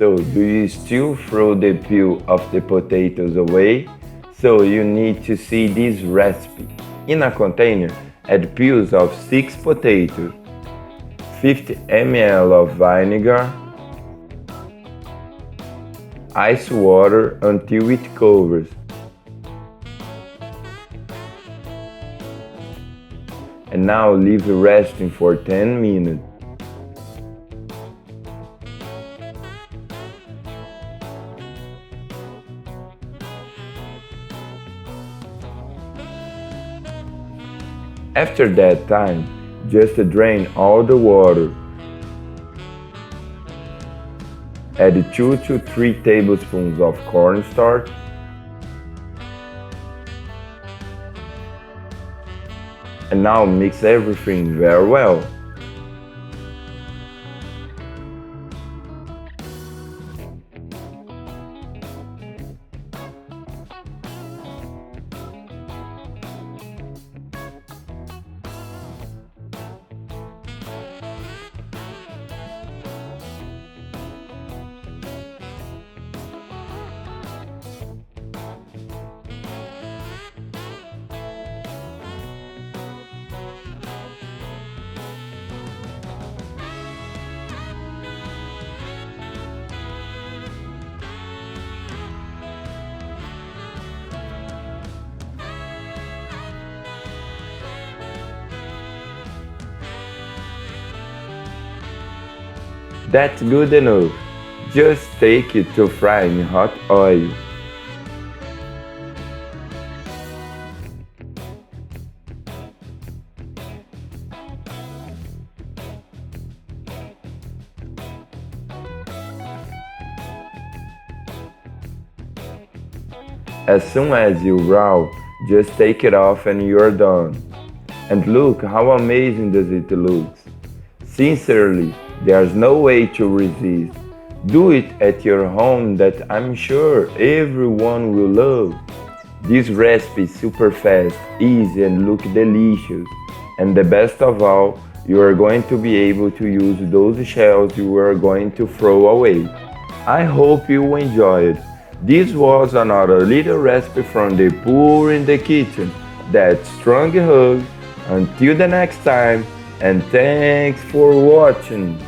So, do you still throw the peel of the potatoes away? So, you need to see this recipe. In a container, add peels of 6 potatoes, 50 ml of vinegar, ice water until it covers, and now leave resting for 10 minutes. After that time, just drain all the water. Add 2 to 3 tablespoons of cornstarch, and now mix everything very well. That's good enough. Just take it to fry in hot oil. As soon as you brown, just take it off and you're done. And look how amazing does it look. Sincerely, there's no way to resist. Do it at your home that I'm sure everyone will love. This recipe is super fast, easy and look delicious. And the best of all, you are going to be able to use those shells you are going to throw away. I hope you enjoyed. This was another little recipe from the poor in the kitchen. That strong hug. Until the next time, and thanks for watching.